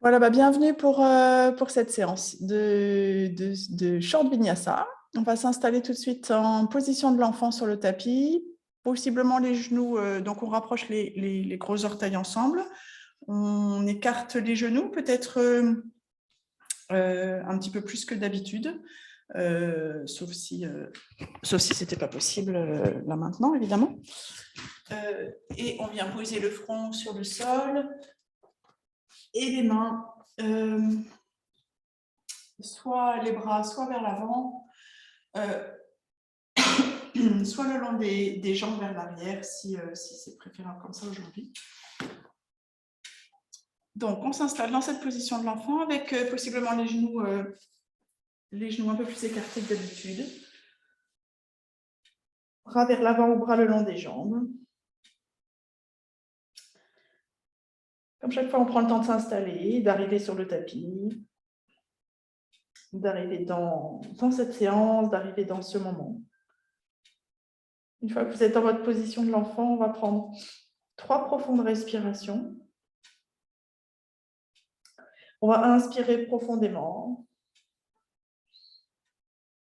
Voilà, bienvenue pour cette séance de short vinyasa. On va s'installer tout de suite en position de l'enfant sur le tapis, possiblement les genoux, donc on rapproche les gros orteils ensemble. On écarte les genoux, peut-être un petit peu plus que d'habitude, sauf si ce n'était pas possible là maintenant, évidemment. Et on vient poser le front sur le sol et les mains soit les bras, soit vers l'avant, soit le long des jambes vers l'arrière, si c'est préférable comme ça aujourd'hui. Donc, on s'installe dans cette position de l'enfant avec possiblement les genoux un peu plus écartés que d'habitude. Bras vers l'avant ou bras le long des jambes. Comme chaque fois, on prend le temps de s'installer, d'arriver sur le tapis, d'arriver dans cette séance, d'arriver dans ce moment. Une fois que vous êtes dans votre position de l'enfant, on va prendre 3 profondes respirations. On va inspirer profondément.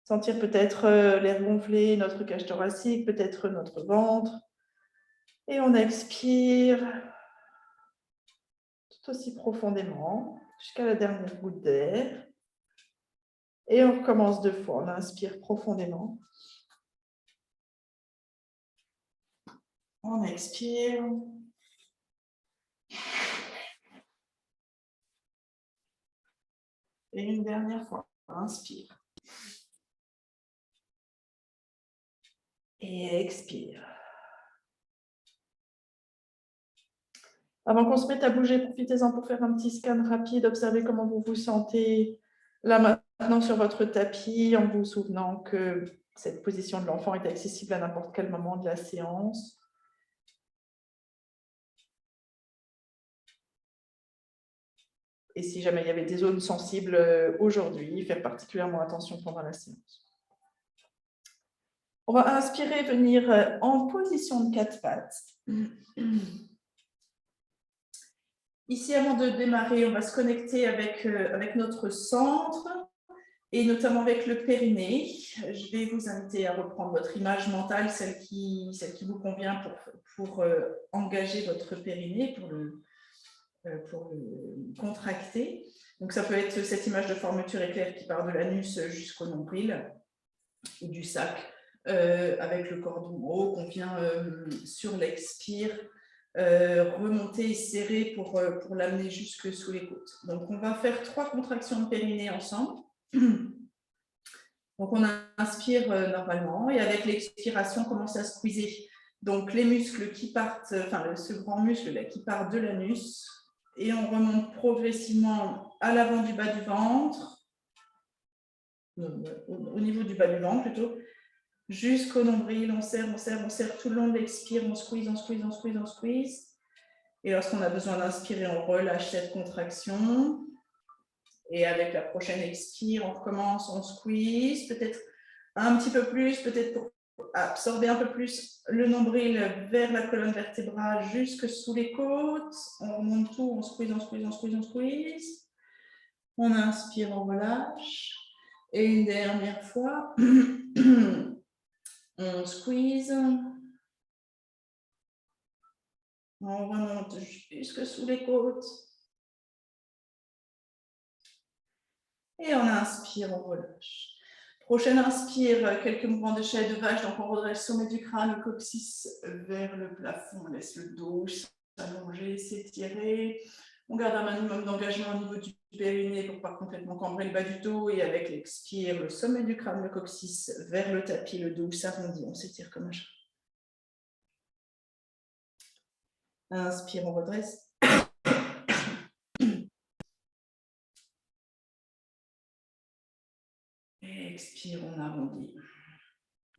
Sentir peut-être l'air gonfler, notre cage thoracique, peut-être notre ventre. Et on expire tout aussi profondément jusqu'à la dernière goutte d'air. Et on recommence 2 fois. On inspire profondément. On expire. Et une dernière fois. On inspire. Et expire. Avant qu'on se mette à bouger, profitez-en pour faire un petit scan rapide, observez comment vous vous sentez là maintenant sur votre tapis, en vous souvenant que cette position de l'enfant est accessible à n'importe quel moment de la séance. Et si jamais il y avait des zones sensibles aujourd'hui, faire particulièrement attention pendant la séance. On va inspirer, venir en position de 4 pattes. Ici, avant de démarrer, on va se connecter avec notre centre et notamment avec le périnée. Je vais vous inviter à reprendre votre image mentale, celle qui vous convient pour engager votre périnée, pour le contracter. Donc, ça peut être cette image de fermeture éclair qui part de l'anus jusqu'au nombril ou du sac, avec le cordon haut qu'on vient sur l'expire remonter et serrer pour l'amener jusque sous les côtes. Donc, on va faire 3 contractions de périnée ensemble. Donc, on inspire normalement et avec l'expiration, on commence à squeezer. Donc, les muscles qui partent, enfin, ce grand muscle là, qui part de l'anus et on remonte progressivement à l'avant du bas du ventre, au niveau du bas du ventre plutôt, jusqu'au nombril. On serre tout le long de l'expire, on squeeze, on squeeze, on squeeze, on squeeze. Et lorsqu'on a besoin d'inspirer, on relâche cette contraction. Et avec la prochaine expire, on recommence, on squeeze, peut-être un petit peu plus, peut-être pour absorber un peu plus le nombril vers la colonne vertébrale jusque sous les côtes. On remonte tout, on squeeze, on squeeze, on squeeze, on squeeze. On inspire, on relâche. Et une dernière fois, on squeeze. On remonte jusque sous les côtes. Et on inspire, on relâche. Prochaine inspire, quelques mouvements de chat et de vache. Donc, on redresse le sommet du crâne, le coccyx vers le plafond. On laisse le dos s'allonger, s'étirer. On garde un minimum d'engagement au niveau du périnée pour ne pas complètement cambrer le bas du dos. Et avec l'expire, le sommet du crâne, le coccyx vers le tapis, le dos s'arrondit. On s'étire comme un chat. Inspire, on redresse. Expire, on arrondit.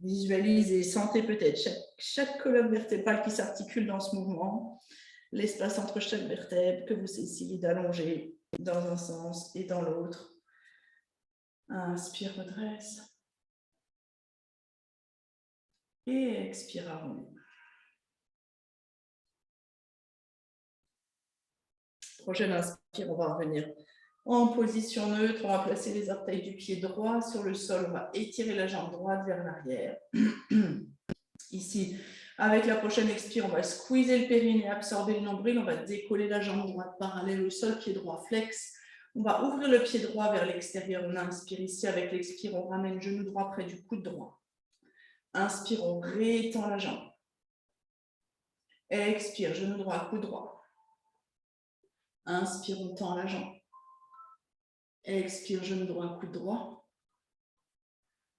Visualisez, sentez peut-être chaque colonne vertébrale qui s'articule dans ce mouvement, l'espace entre chaque vertèbre que vous essayez d'allonger dans un sens et dans l'autre. Inspire, redresse. Et expire, arrondis. Prochaine inspire, on va revenir en position neutre. On va placer les orteils du pied droit sur le sol. On va étirer la jambe droite vers l'arrière. Ici, avec la prochaine expire, on va squeezer le périnée, absorber le nombril. On va décoller la jambe droite parallèle au sol, pied droit flex. On va ouvrir le pied droit vers l'extérieur. On inspire ici. Avec l'expire, on ramène le genou droit près du coude droit. Inspire, on rétend la jambe. Expire, genou droit, coude droit. Inspire, on tend la jambe. Expire, genou droit, coude droit.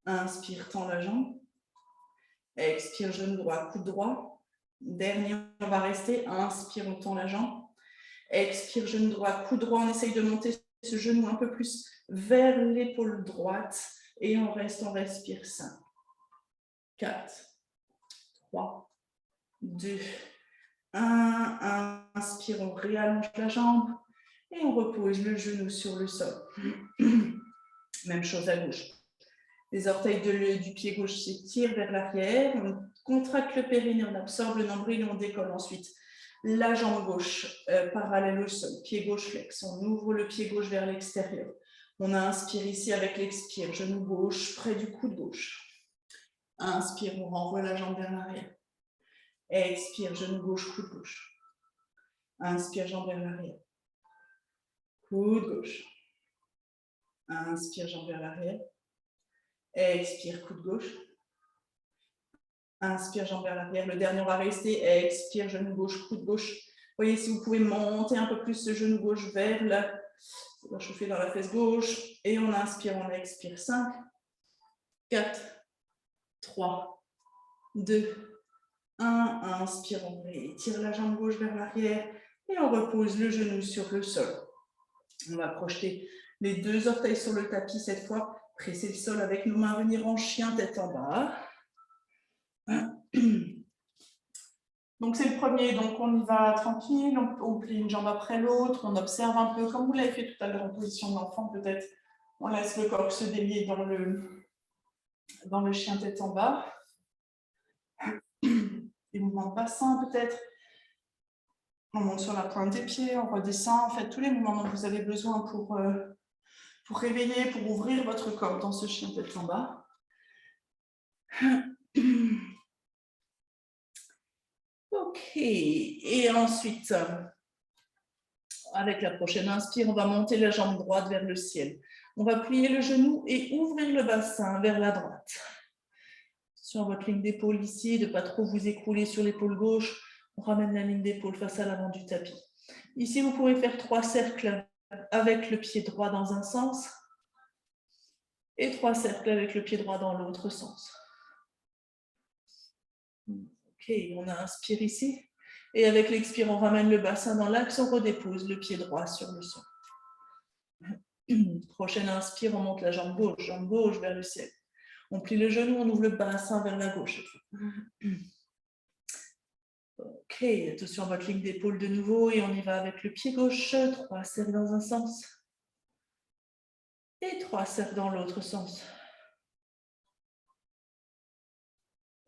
Inspire, tend la jambe. Expire, genou droit, coude droit. Dernier, on va rester. Inspire, on tend la jambe. Expire, genou droit, coude droit. On essaye de monter ce genou un peu plus vers l'épaule droite. Et on reste, on respire. 5, 4, 3, 2, 1. Inspire, on réallonge la jambe. Et on repose le genou sur le sol. Même chose à gauche. Les orteils du pied gauche s'étirent vers l'arrière. On contracte le périnée, on absorbe le nombril et on décolle ensuite la jambe gauche parallèle au sol. Pied gauche flex. On ouvre le pied gauche vers l'extérieur. On inspire ici avec l'expire. Genou gauche près du coude gauche. Inspire, on renvoie la jambe vers l'arrière. Expire, genou gauche, coude gauche. Inspire, jambe vers l'arrière. Coude gauche. Inspire, jambe vers l'arrière. Expire, coude gauche. Inspire, jambe vers l'arrière. Le dernier, on va rester. Expire, genou gauche, coude gauche. Voyez si vous pouvez monter un peu plus ce genou gauche vers la... On va chauffer dans la fesse gauche. Et on inspire, on expire. 5, 4, 3, 2, 1. Inspire, on étire la jambe gauche vers l'arrière. Et on repose le genou sur le sol. On va projeter les deux orteils sur le tapis cette fois. Presser le sol avec nos mains, venir en chien, tête en bas. Donc c'est le premier, donc on y va tranquille, on plie une jambe après l'autre, on observe un peu, comme vous l'avez fait tout à l'heure en position d'enfant peut-être. On laisse le corps se délier dans le chien tête en bas. Des mouvements de bassin peut-être. On monte sur la pointe des pieds, on redescend. Faites tous les mouvements dont vous avez besoin pour réveiller, pour ouvrir votre corps dans ce chien tête en bas. Ok, et ensuite, avec la prochaine inspire, on va monter la jambe droite vers le ciel. On va plier le genou et ouvrir le bassin vers la droite. Sur votre ligne d'épaule ici, de ne pas trop vous écrouler sur l'épaule gauche. On ramène la ligne d'épaule face à l'avant du tapis. Ici, vous pouvez faire 3 cercles avec le pied droit dans un sens et 3 cercles avec le pied droit dans l'autre sens. Ok, on inspire ici. Et avec l'expire, on ramène le bassin dans l'axe, on redépose le pied droit sur le sol. Prochaine inspire, on monte la jambe gauche vers le ciel. On plie le genou, on ouvre le bassin vers la gauche. Ok, attention à votre ligne d'épaule de nouveau et on y va avec le pied gauche. 3 cercles dans un sens. Et 3 cercles dans l'autre sens.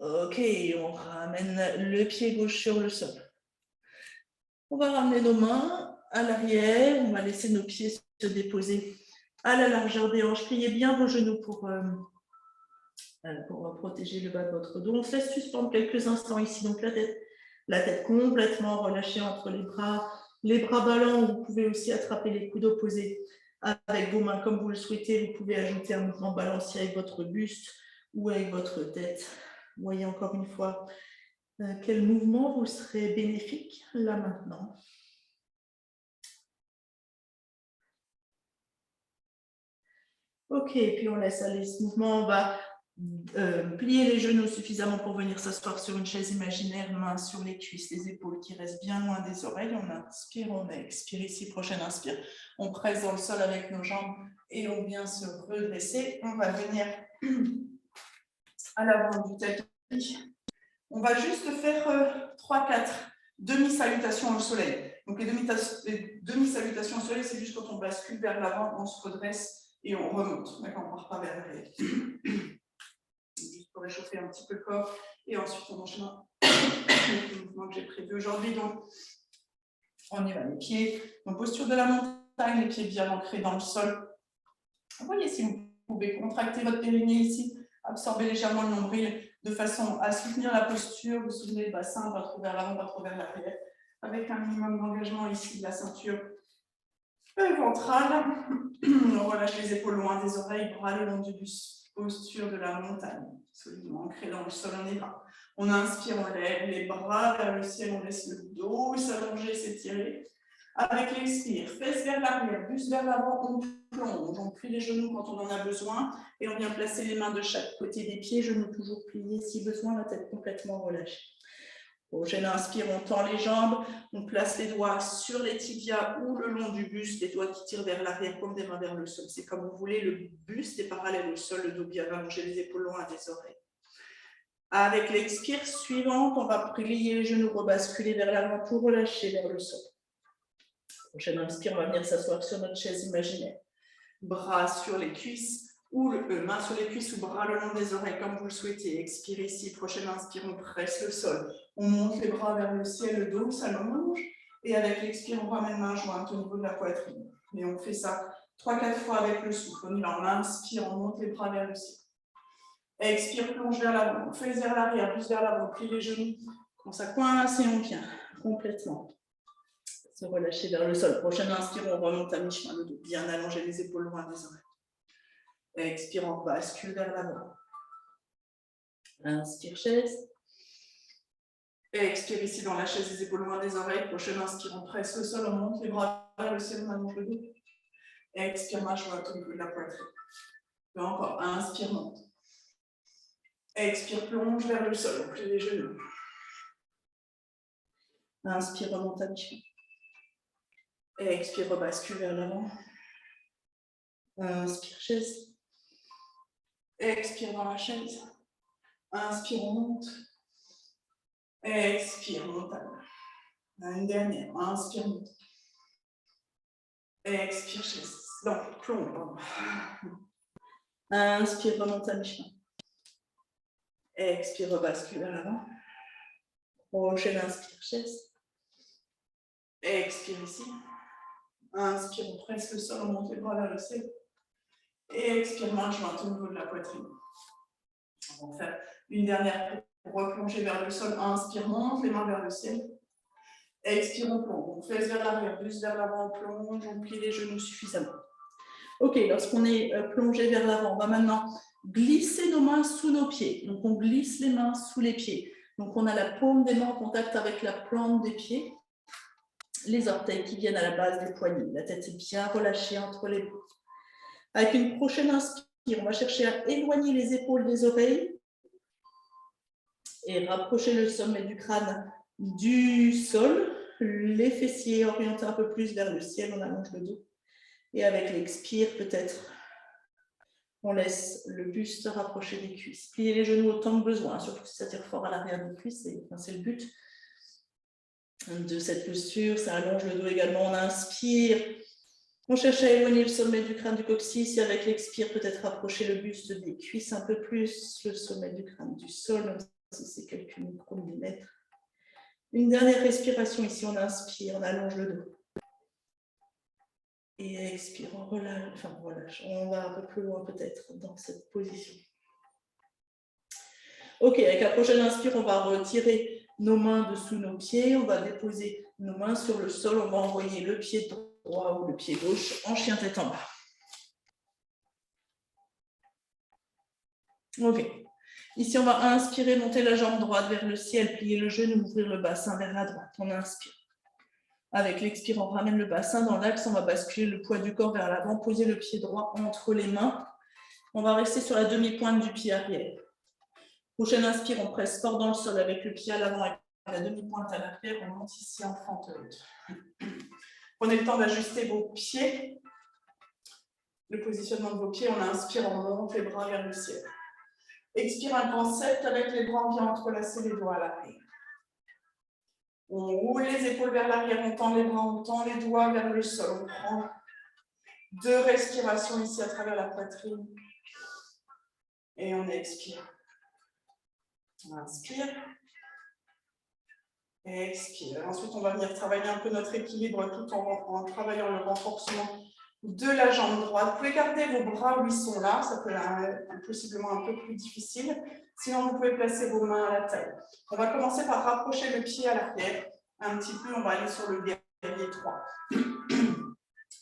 Ok, on ramène le pied gauche sur le sol. On va ramener nos mains à l'arrière. On va laisser nos pieds se déposer à la largeur des hanches. Pliez bien vos genoux pour protéger le bas de votre dos. On se laisse suspendre quelques instants ici. Donc la tête complètement relâchée entre les bras ballants. Vous pouvez aussi attraper les coudes opposés avec vos mains comme vous le souhaitez. Vous pouvez ajouter un mouvement balancier avec votre buste ou avec votre tête. Voyez encore une fois quel mouvement vous serait bénéfique là maintenant. Ok, puis on laisse aller ce mouvement. On va plier les genoux suffisamment pour venir s'asseoir sur une chaise imaginaire, mains sur les cuisses, les épaules qui restent bien loin des oreilles. On inspire, on expire ici, prochaine inspire. On presse dans le sol avec nos jambes et on vient se redresser. On va venir à l'avant du tapis. On va juste faire 3-4 demi-salutations au soleil. Donc les demi-salutations au soleil, c'est juste quand on bascule vers l'avant, on se redresse et on remonte. D'accord, on ne part pas vers l'arrière. Juste pour réchauffer un petit peu le corps. Et ensuite, on enchaîne avec le mouvement que j'ai prévu aujourd'hui. Donc, On y va, les pieds, en posture de la montagne, les pieds bien ancrés dans le sol. Vous voyez, si vous pouvez contracter votre périnée ici, absorber légèrement le nombril de façon à soutenir la posture. Vous soutenez le bassin, pas trop vers l'avant, pas trop vers l'arrière, avec un minimum d'engagement ici de la ceinture ventrale. On relâche les épaules loin des oreilles, bras le long du buste, posture de la montagne, solidement ancré dans le sol, on est là. On inspire, on lève les bras vers le ciel, on laisse le dos s'allonger, s'étirer. Avec l'expire, fesses vers l'arrière, buste vers l'avant, on plonge, on plie les genoux quand on en a besoin et on vient placer les mains de chaque côté des pieds, genoux toujours pliés si besoin, la tête complètement relâchée. Prochaine inspire, on tend les jambes, on place les doigts sur les tibias ou le long du buste, les doigts qui tirent vers l'arrière comme des mains vers le sol. C'est comme vous voulez, le buste est parallèle au sol, le dos bien allongé, les épaules loin des oreilles. Avec l'expire suivante, on va plier les genoux, rebasculer vers l'avant pour relâcher vers le sol. Prochaine inspire, on va venir s'asseoir sur notre chaise imaginaire. Bras sur les cuisses, ou main sur les cuisses ou bras le long des oreilles, comme vous le souhaitez. Expire ici. Prochaine inspire, on presse le sol. On monte les bras vers le ciel, le dos s'allonge. Et avec l'expire, on ramène main jointe au niveau de la poitrine. Et on fait ça 3-4 fois avec le souffle. On y va, on inspire, on monte les bras vers le ciel. Expire, plonge vers l'avant. On fait vers l'arrière, plus vers l'avant. Plie les genoux. Quand ça coince et on vient complètement. Se relâcher vers le sol. Prochaine inspire, on remonte à mi-chemin, le dos bien allongé, les épaules loin des oreilles. Expire, on bascule vers l'avant. Inspire, chaise. Expire ici dans la chaise, les épaules loin des oreilles. Prochaine inspire, on presse le sol, on monte les bras vers le ciel, on allonge le dos. Expire, main jointe au niveau de la poitrine. Et encore, inspire, monte. Expire, plonge vers le sol, on plie les genoux. Inspire, remonte à mi-chemin. Expire, rebascule vers l'avant. Inspire, chaise. Expire dans la chaise. Inspire, on monte. Expire, montagne. Une dernière. Inspire, monte. Expire, chaise. Non, plonge, pardon. Inspire, remonte à mi-chemin. Expire, rebascule vers l'avant. Prochaine inspire, chaise. Expire ici. Inspire, on presse le sol, on monte les bras vers le ciel. Et expire, main jointe au niveau de la poitrine. On va faire une dernière pour replonger vers le sol. Inspire, monte les mains vers le ciel. Expire, on plonge. On fesse vers l'arrière, buste vers l'avant, on plonge, on plie les genoux suffisamment. Ok, lorsqu'on est plongé vers l'avant, on va maintenant glisser nos mains sous nos pieds. Donc, on glisse les mains sous les pieds. Donc, on a la paume des mains en contact avec la plante des pieds. Les orteils qui viennent à la base des poignets. La tête est bien relâchée entre les bras. Avec une prochaine inspire, on va chercher à éloigner les épaules des oreilles et rapprocher le sommet du crâne du sol. Les fessiers orientés un peu plus vers le ciel, on allonge le dos. Et avec l'expire, peut-être, on laisse le buste rapprocher des cuisses. Plier les genoux autant que besoin, surtout si ça tire fort à l'arrière des cuisses, c'est le but de cette posture. Ça allonge le dos également, on inspire. On cherche à éloigner le sommet du crâne du coccyx et avec l'expire, peut-être rapprocher le buste des cuisses un peu plus, le sommet du crâne du sol, même si c'est quelques micromillimètres. Une dernière respiration ici, on inspire, on allonge le dos. Et expire, on relâche, on va un peu plus loin peut-être dans cette position. Ok, avec la prochaine inspire, on va retirer nos mains dessous nos pieds, on va déposer nos mains sur le sol, on va envoyer le pied droit ou le pied gauche en chien tête en bas. Ok. Ici, on va inspirer, monter la jambe droite vers le ciel, plier le genou, ouvrir le bassin vers la droite. On inspire. Avec l'expire, on ramène le bassin dans l'axe, on va basculer le poids du corps vers l'avant, poser le pied droit entre les mains. On va rester sur la demi-pointe du pied arrière. Prochaine inspire, on presse fort dans le sol avec le pied à l'avant et la demi-pointe à l'arrière. On monte ici en fente. Prenez le temps d'ajuster vos pieds. Le positionnement de vos pieds, on inspire, on monte les bras vers le ciel. Expire un concept avec les bras bien entrelacés, les doigts à l'arrière. On roule les épaules vers l'arrière, on tend les bras, on tend les doigts vers le sol. On prend 2 respirations ici à travers la poitrine. Et on expire. On inspire. Expire. Ensuite, on va venir travailler un peu notre équilibre tout en travaillant le renforcement de la jambe droite. Vous pouvez garder vos bras où ils sont là, ça peut être possiblement un peu plus difficile. Sinon, vous pouvez placer vos mains à la taille. On va commencer par rapprocher le pied à l'arrière. Un petit peu, on va aller sur le guerrier 3.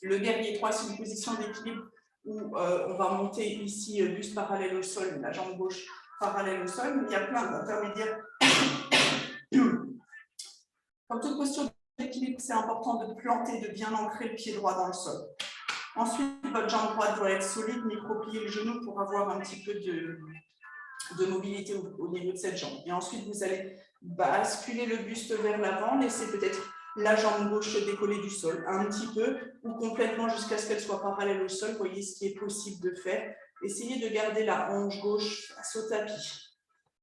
Le guerrier 3, c'est une position d'équilibre où on va monter ici, buste parallèle au sol, la jambe gauche parallèle au sol. Mais il y a plein d'intermédiaires. Comme toute posture d'équilibre, c'est important de planter, de bien ancrer le pied droit dans le sol. Ensuite, votre jambe droite doit être solide, micro-plier le genou pour avoir un petit peu de mobilité au niveau de cette jambe. Et ensuite, vous allez basculer le buste vers l'avant, laisser peut-être la jambe gauche se décoller du sol un petit peu ou complètement jusqu'à ce qu'elle soit parallèle au sol. Voyez ce qui est possible de faire. Essayez de garder la hanche gauche face au tapis.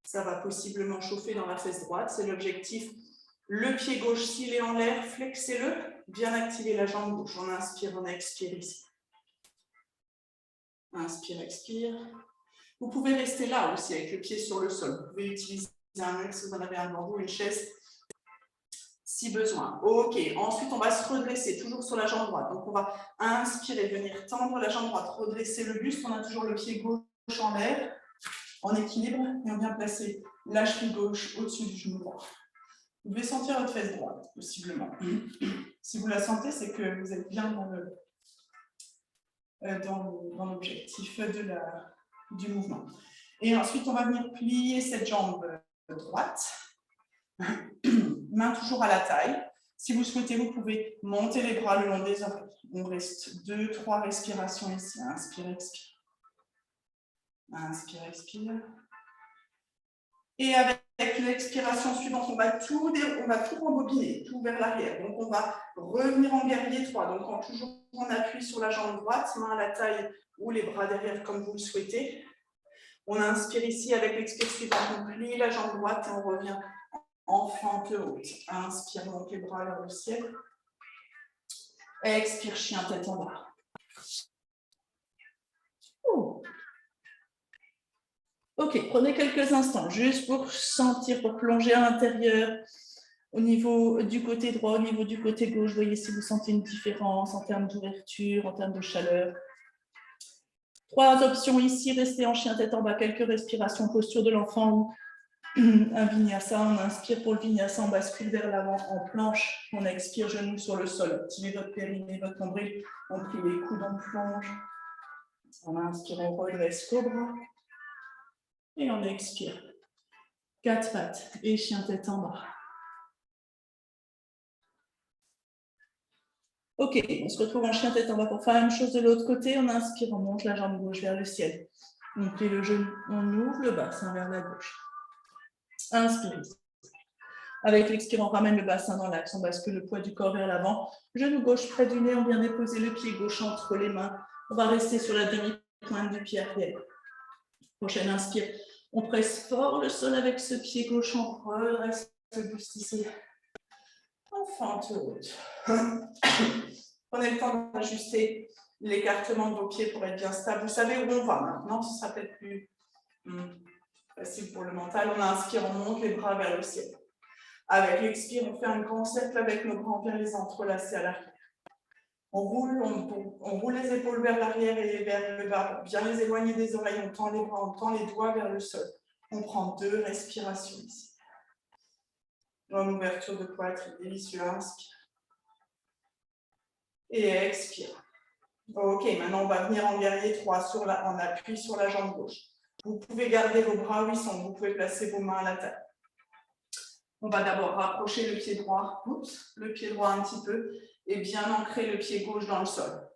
Ça va possiblement chauffer dans la fesse droite, c'est l'objectif. Le pied gauche, s'il est en l'air, flexez-le, bien activer la jambe gauche. On inspire, on expire ici. Inspire, expire. Vous pouvez rester là aussi avec le pied sur le sol. Vous pouvez utiliser un mur si vous en avez un devant vous, une chaise, si besoin. Ok, ensuite on va se redresser, toujours sur la jambe droite. Donc on va inspirer, venir tendre la jambe droite, redresser le buste. On a toujours le pied gauche en l'air, en équilibre, et on vient placer la cheville gauche au-dessus du genou droit. Vous devez sentir votre fesse droite, possiblement. Si vous la sentez, c'est que vous êtes bien dans l'objectif du mouvement. Et ensuite, on va venir plier cette jambe droite. Main toujours à la taille. Si vous souhaitez, vous pouvez monter les bras le long des oreilles. On reste 2-3 respirations ici. Inspire, expire. Inspire, expire. Et avec l'expiration suivante, on va tout rembobiner, tout vers l'arrière. Donc, on va revenir en guerrier 3. Donc, toujours en appui sur la jambe droite, main à la taille ou les bras derrière comme vous le souhaitez. On inspire ici avec l'expire suivante, on plie la jambe droite et on revient en fente haute. Inspire, monte les bras vers le ciel. Expire, chien tête en bas. Ok, prenez quelques instants juste pour sentir, pour plonger à l'intérieur, au niveau du côté droit, au niveau du côté gauche. Voyez si vous sentez une différence en termes d'ouverture, en termes de chaleur. 3 options ici, restez en chien tête en bas, quelques respirations, posture de l'enfant, un vinyasa. On inspire pour le vinyasa, on bascule vers l'avant en planche, on expire, genoux sur le sol, activez votre périnée, votre nombril, on plie les coudes, on plonge, on inspire, on redresse cobra. Et on expire. 4 pattes et chien tête en bas. Ok, on se retrouve en chien tête en bas pour faire la même chose de l'autre côté. On inspire, on monte la jambe gauche vers le ciel. On plie le genou, on ouvre le bassin vers la gauche. Inspire. Avec l'expire, on ramène le bassin dans l'axe. On bascule le poids du corps vers l'avant. Genou gauche près du nez, on vient déposer le pied gauche entre les mains. On va rester sur la demi-pointe du pied arrière. Prochaine inspire. On presse fort le sol avec ce pied gauche, on redresse le buste ici. En fente haute. Prenez le temps d'ajuster l'écartement de vos pieds pour être bien stable. Vous savez où on va maintenant, ce sera peut-être plus facile pour le mental. On inspire, on monte les bras vers le ciel. Avec l'expire, on fait un grand cercle avec nos bras, on vient les entrelacer à l'arrière. On roule les épaules vers l'arrière et vers le bas, bien les éloigner des oreilles, on tend les bras, on tend les doigts vers le sol. On prend 2 respirations ici. En ouverture de poitrine, délicieux, inspire. Et expire. Ok, maintenant on va venir en guerrier 3 en appui sur la jambe gauche. Vous pouvez garder vos bras où ils sont, vous pouvez placer vos mains à la taille. On va d'abord rapprocher le pied droit, le pied droit un petit peu, et bien ancrer le pied gauche dans le sol.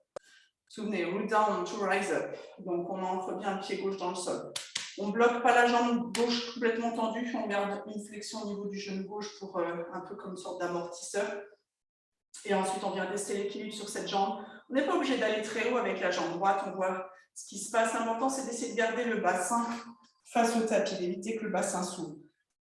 Souvenez-vous, down to rise up. Donc on ancre bien le pied gauche dans le sol. On ne bloque pas la jambe gauche complètement tendue, on garde une flexion au niveau du genou gauche pour un peu comme une sorte d'amortisseur. Et ensuite, on vient tester l'équilibre sur cette jambe. On n'est pas obligé d'aller très haut avec la jambe droite. On voit ce qui se passe. L'important, c'est d'essayer de garder le bassin face au tapis, d'éviter que le bassin s'ouvre.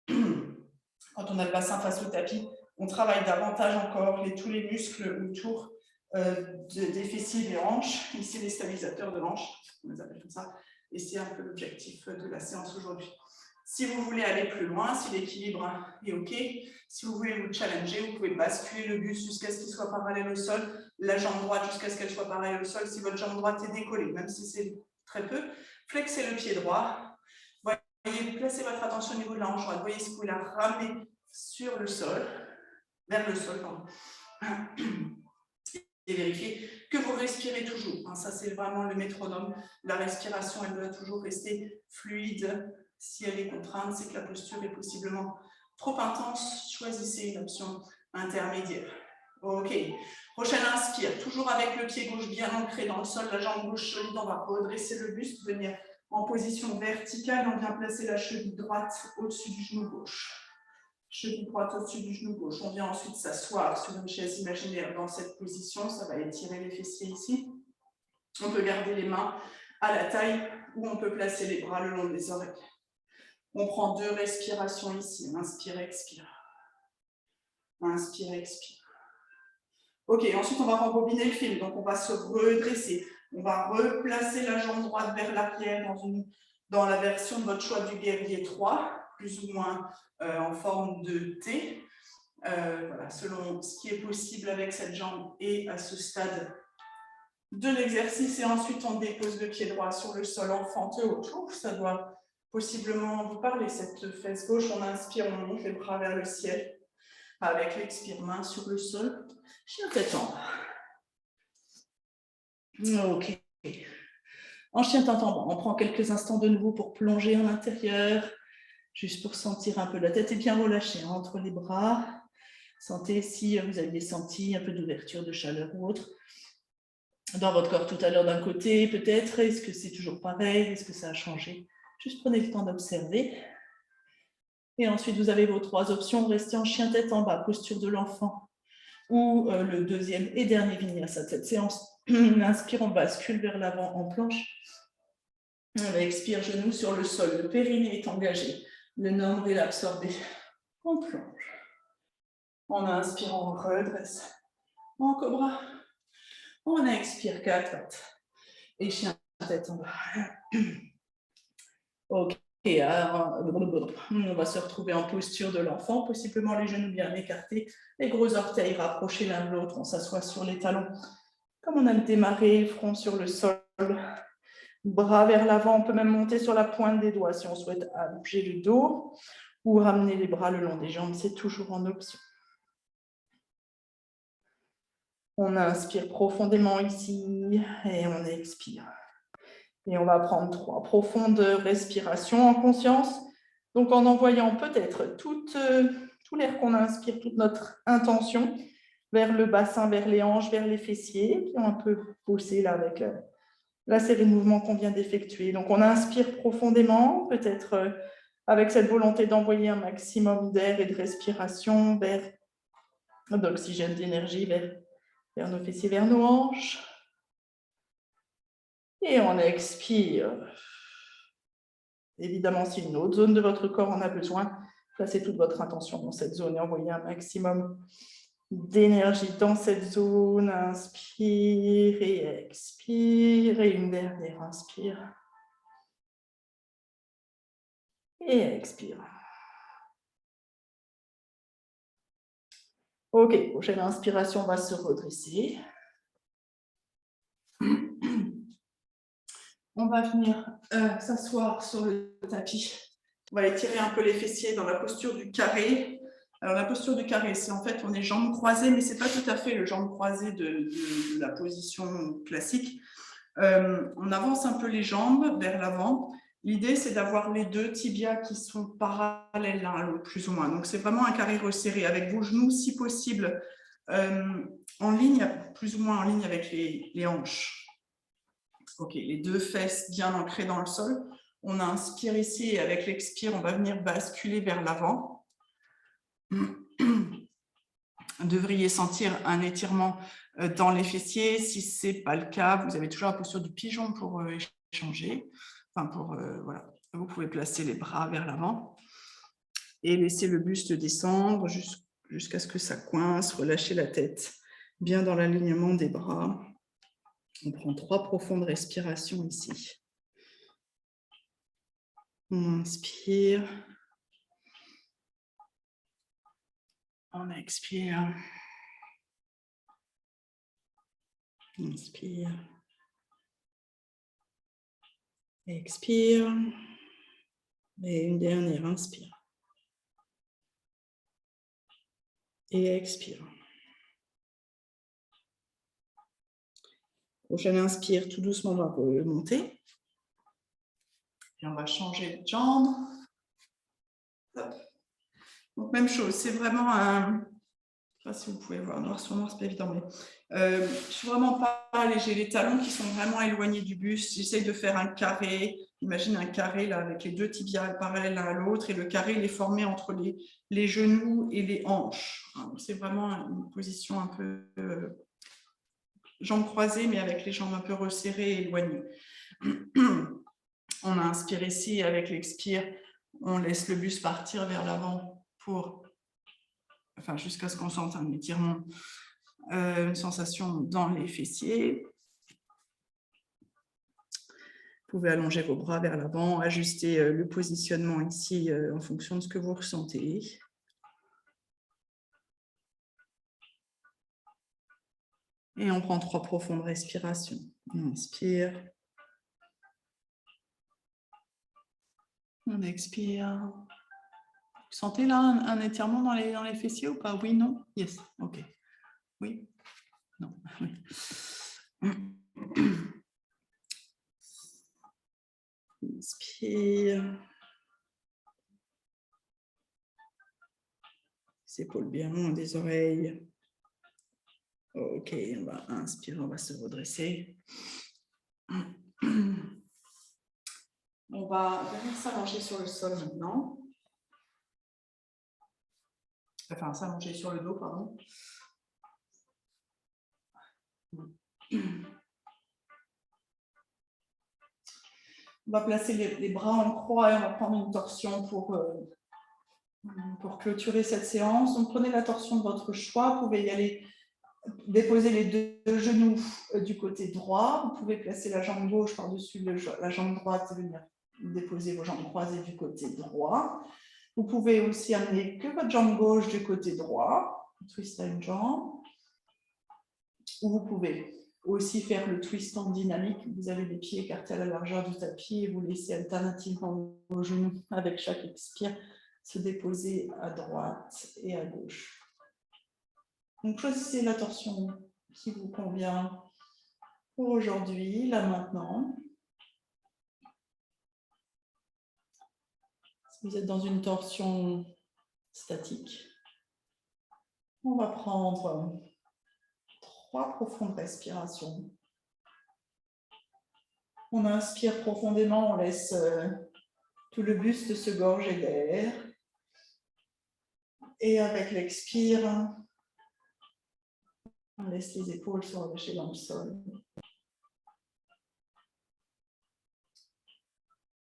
Quand on a le bassin face au tapis, on travaille davantage encore tous les muscles autour des fessiers et des hanches. Ici, les stabilisateurs de hanches, on les appelle comme ça. Et c'est un peu l'objectif de la séance aujourd'hui. Si vous voulez aller plus loin, si l'équilibre est OK, si vous voulez vous challenger, vous pouvez basculer le buste jusqu'à ce qu'il soit parallèle au sol, la jambe droite jusqu'à ce qu'elle soit parallèle au sol. Si votre jambe droite est décollée, même si c'est très peu, flexez le pied droit. Voyez, placez votre attention au niveau de la hanche droite. Voyez ce que vous la ramenez sur le sol, vers le sol, pardon. Et vérifiez que vous respirez toujours. Ça, c'est vraiment le métronome. La respiration, elle doit toujours rester fluide. Si elle est contrainte, c'est que la posture est possiblement trop intense. Choisissez une option intermédiaire. OK. Prochaine inspire. Toujours avec le pied gauche bien ancré dans le sol, la jambe gauche solide. On va redresser le buste, venir en position verticale. On vient placer la cheville droite au-dessus du genou gauche. Cheville droite au-dessus du genou gauche. On vient ensuite s'asseoir sur une chaise imaginaire dans cette position. Ça va étirer les fessiers ici. On peut garder les mains à la taille ou on peut placer les bras le long des oreilles. On prend 2 respirations ici. Inspire, expire. Inspire, expire. OK, ensuite on va rembobiner le film. Donc on va se redresser. On va replacer la jambe droite vers l'arrière dans la version de votre choix du guerrier 3, plus ou moins en forme de T. Voilà, selon ce qui est possible avec cette jambe et à ce stade de l'exercice. Et ensuite, on dépose le pied droit sur le sol en fente haute. Ça doit possiblement vous parler, cette fesse gauche. On inspire, on monte les bras vers le ciel. Avec l'expire, main sur le sol. Chien tête en bas. OK. En chien tête en bas, on prend quelques instants de nouveau pour plonger en intérieur. Juste pour sentir un peu la tête est bien relâchée entre les bras. Sentez si vous aviez senti un peu d'ouverture, de chaleur ou autre dans votre corps tout à l'heure d'un côté, peut-être. Est-ce que c'est toujours pareil? Est-ce que ça a changé? Juste prenez le temps d'observer. Et ensuite, vous avez vos 3 options. Restez en chien tête en bas, posture de l'enfant, ou le deuxième et dernier vinyasa. Cette séance, inspire, on bascule vers l'avant en planche. On expire, genou sur le sol. Le périnée est engagé. Le nombril absorbé. On plonge. On inspire, on redresse. En cobra. On expire, 4 pattes. Et chien tête en bas. OK. Alors, on va se retrouver en posture de l'enfant, possiblement les genoux bien écartés, les gros orteils rapprochés l'un de l'autre. On s'assoit sur les talons. Comme on a démarré, front sur le sol, bras vers l'avant. On peut même monter sur la pointe des doigts si on souhaite allonger le dos ou ramener les bras le long des jambes. C'est toujours en option. On inspire profondément ici et on expire. Et on va prendre 3 profondes respirations en conscience. Donc, en envoyant peut-être tout l'air qu'on inspire, toute notre intention vers le bassin, vers les hanches, vers les fessiers. Puis on peut pousser là avec la série de mouvements qu'on vient d'effectuer. Donc, on inspire profondément, peut-être avec cette volonté d'envoyer un maximum d'air et de respiration d'oxygène, d'énergie vers nos fessiers, vers nos hanches. Et on expire. Évidemment, si une autre zone de votre corps en a besoin, placez toute votre intention dans cette zone et envoyez un maximum d'énergie dans cette zone. Inspire et expire. Et une dernière inspire. Et expire. OK, prochaine inspiration, on va se redresser. On va venir s'asseoir sur le tapis. On va étirer un peu les fessiers dans la posture du carré. Alors, la posture du carré, c'est en fait, on est jambes croisées, mais ce n'est pas tout à fait le jambe croisée de la position classique. On avance un peu les jambes vers l'avant. L'idée, c'est d'avoir les 2 tibias qui sont parallèles l'un à l'autre, plus ou moins. Donc, c'est vraiment un carré resserré avec vos genoux, si possible, en ligne, plus ou moins en ligne avec les hanches. OK, les 2 fesses bien ancrées dans le sol. On inspire ici et avec l'expire, on va venir basculer vers l'avant. Vous devriez sentir un étirement dans les fessiers. Si ce n'est pas le cas, vous avez toujours la posture du pigeon pour échanger. Enfin, voilà. Vous pouvez placer les bras vers l'avant et laisser le buste descendre jusqu'à ce que ça coince. Relâchez la tête bien dans l'alignement des bras. On prend 3 profondes respirations ici. On inspire. On expire. Inspire. Expire. Et une dernière, inspire. Et expire. Prochaine inspire, tout doucement, on va remonter. Et on va changer de jambe. Hop. Donc, même chose, c'est vraiment un... Je ne sais pas si vous pouvez voir, noir sur noir, c'est pas évident, mais je ne suis vraiment pas allée. J'ai les talons qui sont vraiment éloignés du buste. J'essaye de faire un carré. Imagine un carré là, avec les deux tibiales parallèles l'un à l'autre et le carré il est formé entre les genoux et les hanches. C'est vraiment une position un peu jambes croisées, mais avec les jambes un peu resserrées et éloignées. On inspire ici, avec l'expire, on laisse le buste partir vers l'avant pour, enfin, jusqu'à ce qu'on sente un étirement, une sensation dans les fessiers. Vous pouvez allonger vos bras vers l'avant, ajuster le positionnement ici en fonction de ce que vous ressentez. Et on prend 3 profondes respirations. On inspire. On expire. Vous sentez là un étirement dans les fessiers ou pas? Oui, non? Yes, ok. Oui? Non, oui. Inspire. Les épaules bien loin des oreilles. Ok, on va inspirer, on va se redresser. On va venir s'allonger sur le sol maintenant. Enfin, s'allonger sur le dos, pardon. On va placer les bras en croix et on va prendre une torsion pour clôturer cette séance. Donc, prenez la torsion de votre choix. Vous pouvez y aller, déposer les deux genoux du côté droit. Vous pouvez placer la jambe gauche par-dessus la jambe droite et venir déposer vos jambes croisées du côté droit. Vous pouvez aussi amener que votre jambe gauche du côté droit, twist à une jambe. Ou vous pouvez aussi faire le twist en dynamique. Vous avez les pieds écartés à la largeur du tapis et vous laissez alternativement vos genoux avec chaque expire se déposer à droite et à gauche. Donc choisissez la torsion qui vous convient pour aujourd'hui, là maintenant. Si vous êtes dans une torsion statique, on va prendre 3 profondes respirations. On inspire profondément, on laisse tout le buste se gorger d'air. Et avec l'expire, on laisse les épaules se relâcher dans le sol.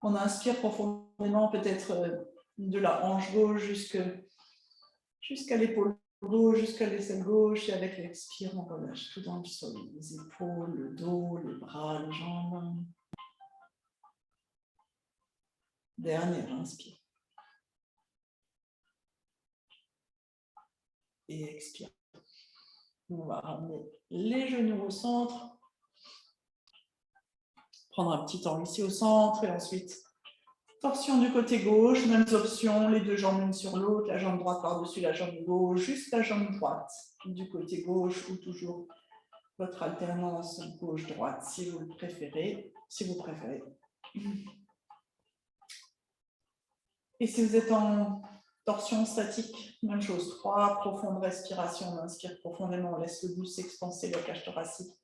On inspire profondément, peut-être de la hanche gauche jusqu'à l'épaule gauche, jusqu'à l'aisselle gauche. Et avec l'expire, on relâche tout dans le sol. Les épaules, le dos, les bras, les jambes. Dernière inspire. Et expire. On va ramener les genoux au centre. Prendre un petit temps ici au centre et ensuite torsion du côté gauche, mêmes options, les deux jambes l'une sur l'autre, la jambe droite par-dessus la jambe gauche, juste la jambe droite du côté gauche ou toujours votre alternance gauche-droite si vous le préférez, Et si vous êtes en torsion statique, même chose, 3 profondes respirations, on inspire profondément, on laisse le buste s'expanser, la cage thoracique.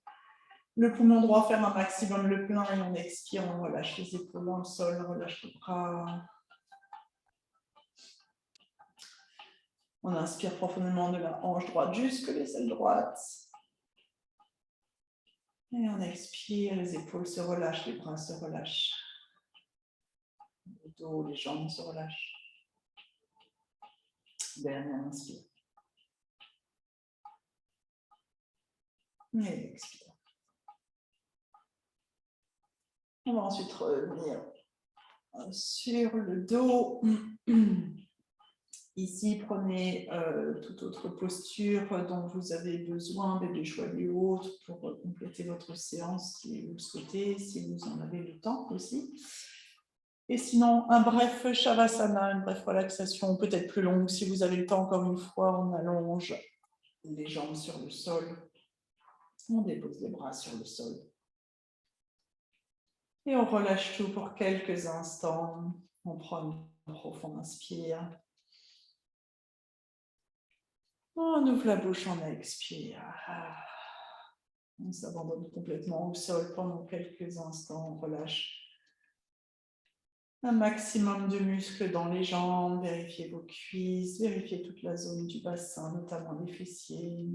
Le poumon droit ferme un maximum le plein et on expire, on relâche les épaules dans le sol, on relâche les bras. On inspire profondément de la hanche droite jusque l'aisselle droite. Et on expire, les épaules se relâchent, les bras se relâchent. Le dos, les jambes se relâchent. Dernière inspire. Et expire. On va ensuite revenir sur le dos. Ici, prenez toute autre posture dont vous avez besoin, bébé joyeux ou autre, pour compléter votre séance si vous le souhaitez, si vous en avez le temps aussi. Et sinon, un bref Shavasana, une bref relaxation, peut-être plus longue. Si vous avez le temps, encore une fois, on allonge les jambes sur le sol. On dépose les bras sur le sol. Et on relâche tout pour quelques instants. On prend une profonde inspire. On ouvre la bouche, on expire. On s'abandonne complètement au sol pendant quelques instants. On relâche un maximum de muscles dans les jambes. Vérifiez vos cuisses, vérifiez toute la zone du bassin, notamment les fessiers.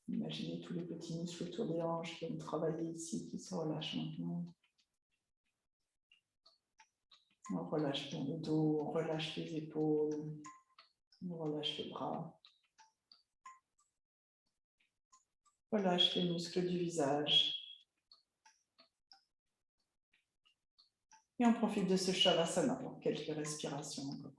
Imaginez tous les petits muscles autour des hanches qui ont travaillé ici, qui se relâchent maintenant. On relâche bien le dos, on relâche les épaules, on relâche les bras. Relâche les muscles du visage. Et on profite de ce Shavasana pour quelques respirations encore.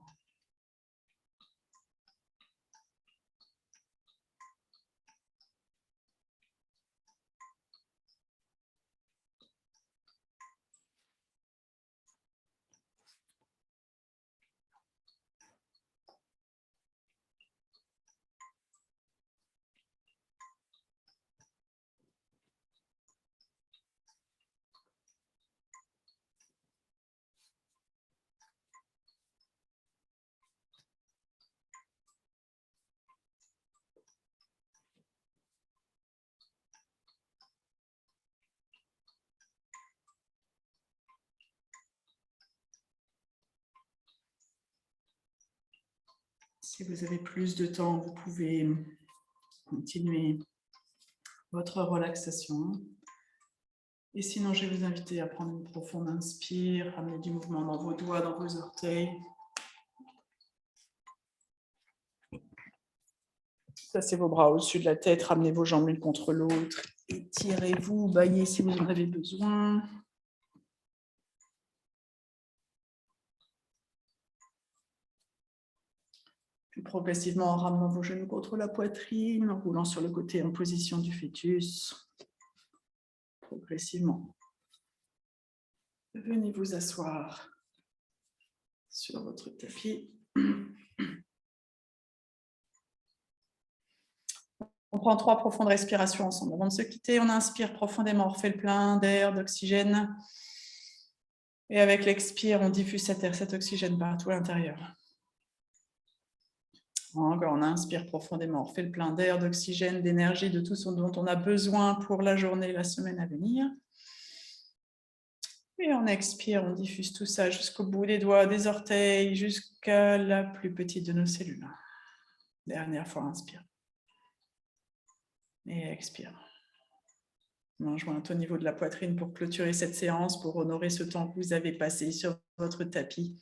Si vous avez plus de temps, vous pouvez continuer votre relaxation. Et sinon, je vais vous inviter à prendre une profonde inspire, ramener du mouvement dans vos doigts, dans vos orteils. Placez vos bras au-dessus de la tête, ramenez vos jambes l'une contre l'autre. Étirez-vous, baillez si vous en avez besoin. Puis progressivement, en ramenant vos genoux contre la poitrine, en roulant sur le côté en position du fœtus. Progressivement. Venez vous asseoir sur votre tapis. On prend 3 profondes respirations ensemble. Avant de se quitter, on inspire profondément, on refait le plein d'air, d'oxygène. Et avec l'expire, on diffuse cet air, cet oxygène partout à l'intérieur. Encore, on inspire profondément, on refait le plein d'air, d'oxygène, d'énergie, de tout ce dont on a besoin pour la journée, la semaine à venir. Et on expire, on diffuse tout ça jusqu'au bout des doigts, des orteils, jusqu'à la plus petite de nos cellules. Dernière fois, inspire. Et expire. On jointe au niveau de la poitrine pour clôturer cette séance, pour honorer ce temps que vous avez passé sur votre tapis.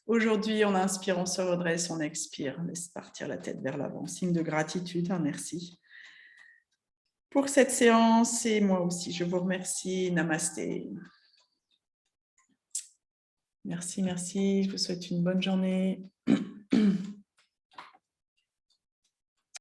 Aujourd'hui, on inspire, on se redresse, on expire, on laisse partir la tête vers l'avant. Signe de gratitude, merci pour cette séance. Et moi aussi, je vous remercie. Namasté. Merci, merci. Je vous souhaite une bonne journée.